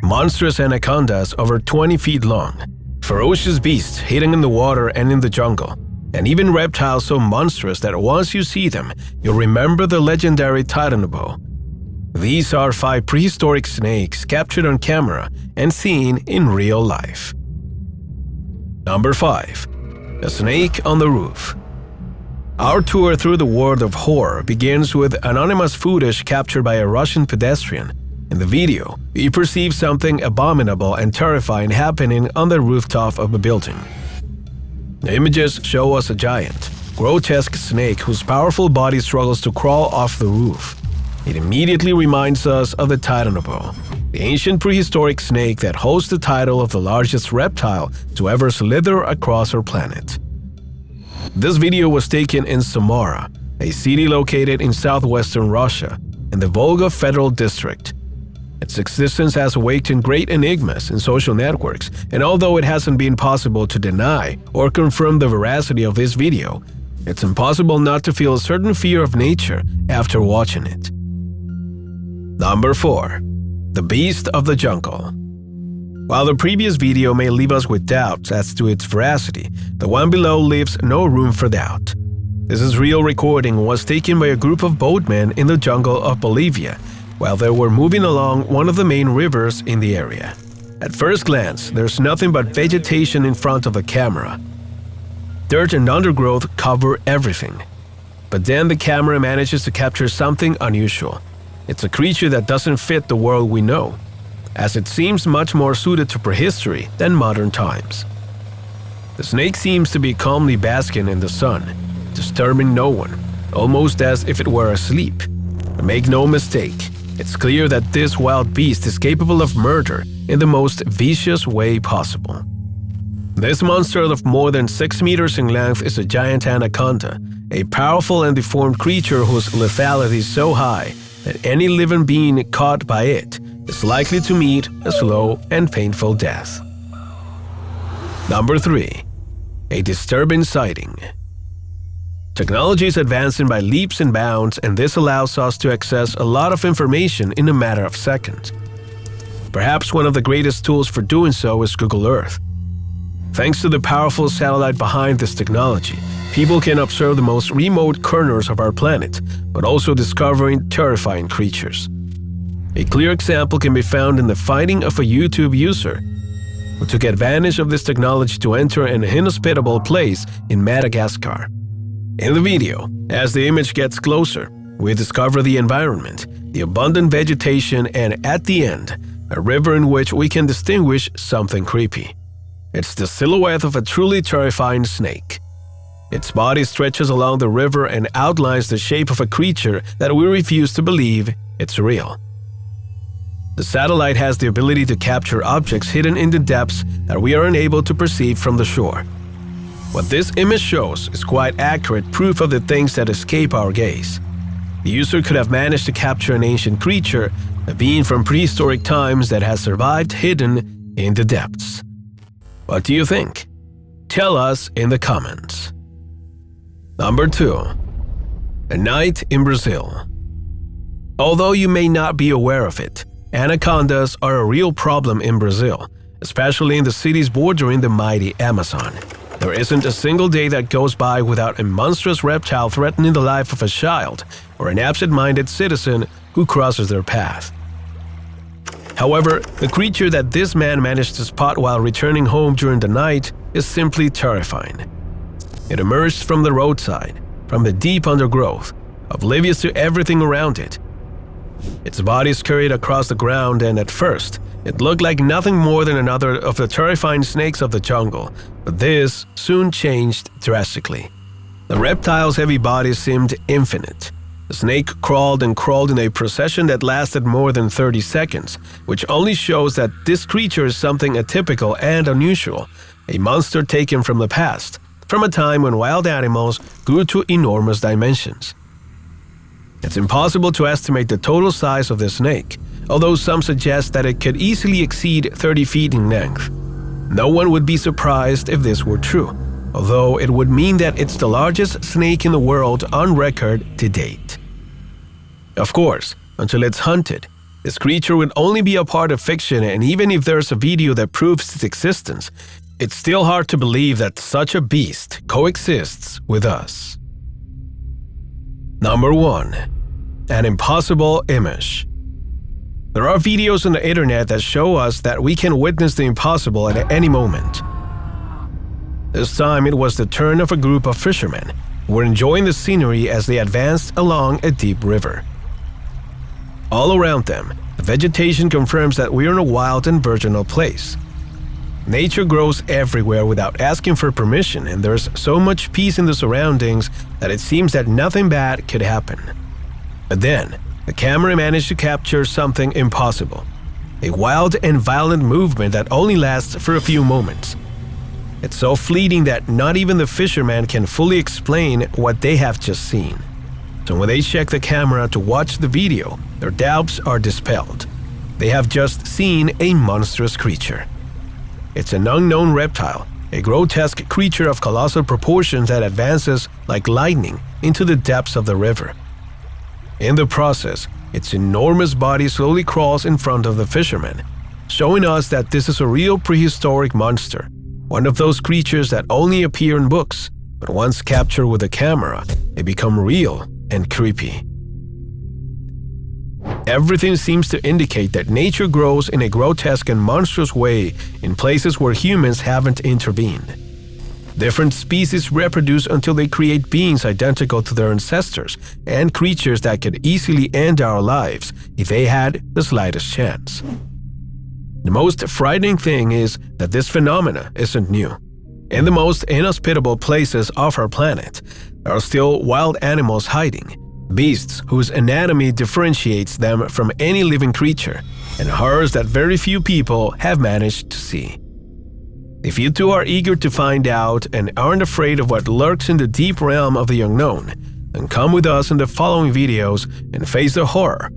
Monstrous anacondas over 20 feet long, ferocious beasts hidden in the water and in the jungle, and even reptiles so monstrous that once you see them, you'll remember the legendary Titanoboa. These are 5 prehistoric snakes captured on camera and seen in real life. Number 5. A snake on the roof. Our tour through the world of horror begins with anonymous footage captured by a Russian pedestrian. In the video, we perceive something abominable and terrifying happening on the rooftop of a building. The images show us a giant, grotesque snake whose powerful body struggles to crawl off the roof. It immediately reminds us of the Titanoboa, the ancient prehistoric snake that holds the title of the largest reptile to ever slither across our planet. This video was taken in Samara, a city located in southwestern Russia, in the Volga Federal District. Its existence has awakened great enigmas in social networks, and although it hasn't been possible to deny or confirm the veracity of this video, it's impossible not to feel a certain fear of nature after watching it. Number 4. The Beast of the Jungle. While the previous video may leave us with doubts as to its veracity, the one below leaves no room for doubt. This real recording was taken by a group of boatmen in the jungle of Bolivia while they were moving along one of the main rivers in the area. At first glance, there's nothing but vegetation in front of the camera. Dirt and undergrowth cover everything. But then the camera manages to capture something unusual. It's a creature that doesn't fit the world we know, as it seems much more suited to prehistory than modern times. The snake seems to be calmly basking in the sun, disturbing no one, almost as if it were asleep. But make no mistake, it's clear that this wild beast is capable of murder in the most vicious way possible. This monster of more than 6 meters in length is a giant anaconda, a powerful and deformed creature whose lethality is so high that any living being caught by it is likely to meet a slow and painful death. Number 3. A disturbing sighting. Technology is advancing by leaps and bounds, and this allows us to access a lot of information in a matter of seconds. Perhaps one of the greatest tools for doing so is Google Earth. Thanks to the powerful satellite behind this technology, people can observe the most remote corners of our planet, but also discovering terrifying creatures. A clear example can be found in the finding of a YouTube user who took advantage of this technology to enter an inhospitable place in Madagascar. In the video, as the image gets closer, we discover the environment, the abundant vegetation, and at the end, a river in which we can distinguish something creepy. It's the silhouette of a truly terrifying snake. Its body stretches along the river and outlines the shape of a creature that we refuse to believe it's real. The satellite has the ability to capture objects hidden in the depths that we are unable to perceive from the shore. What this image shows is quite accurate proof of the things that escape our gaze. The user could have managed to capture an ancient creature, a being from prehistoric times that has survived hidden in the depths. What do you think? Tell us in the comments. Number 2. A night in Brazil. Although you may not be aware of it, anacondas are a real problem in Brazil, especially in the cities bordering the mighty Amazon. There isn't a single day that goes by without a monstrous reptile threatening the life of a child or an absent-minded citizen who crosses their path. However, the creature that this man managed to spot while returning home during the night is simply terrifying. It emerged from the roadside, from the deep undergrowth, oblivious to everything around it. Its body scurried across the ground, and at first, it looked like nothing more than another of the terrifying snakes of the jungle, but this soon changed drastically. The reptile's heavy body seemed infinite. The snake crawled and crawled in a procession that lasted more than 30 seconds, which only shows that this creature is something atypical and unusual, a monster taken from the past, from a time when wild animals grew to enormous dimensions. It's impossible to estimate the total size of the snake, although some suggest that it could easily exceed 30 feet in length. No one would be surprised if this were true, although it would mean that it's the largest snake in the world on record to date. Of course, until it's hunted, This creature would only be a part of fiction, and even if there's a video that proves its existence, it's still hard to believe that such a beast coexists with us. Number 1. An impossible image. There are videos on the internet that show us that we can witness the impossible at any moment. This time it was the turn of a group of fishermen who were enjoying the scenery as they advanced along a deep river. All around them, the vegetation confirms that we are in a wild and virginal place. Nature grows everywhere without asking for permission, and there's so much peace in the surroundings that it seems that nothing bad could happen. But then, the camera managed to capture something impossible. A wild and violent movement that only lasts for a few moments. It's so fleeting that not even the fishermen can fully explain what they have just seen. So when they check the camera to watch the video, their doubts are dispelled. They have just seen a monstrous creature. It's an unknown reptile, a grotesque creature of colossal proportions that advances like lightning into the depths of the river. In the process, its enormous body slowly crawls in front of the fishermen, showing us that this is a real prehistoric monster, one of those creatures that only appear in books, but once captured with a camera, they become real and creepy. Everything seems to indicate that nature grows in a grotesque and monstrous way in places where humans haven't intervened. Different species reproduce until they create beings identical to their ancestors and creatures that could easily end our lives if they had the slightest chance. The most frightening thing is that this phenomena isn't new. In the most inhospitable places of our planet, there are still wild animals hiding, beasts whose anatomy differentiates them from any living creature, and horrors that very few people have managed to see. If you too are eager to find out and aren't afraid of what lurks in the deep realm of the unknown, then come with us in the following videos and face the horror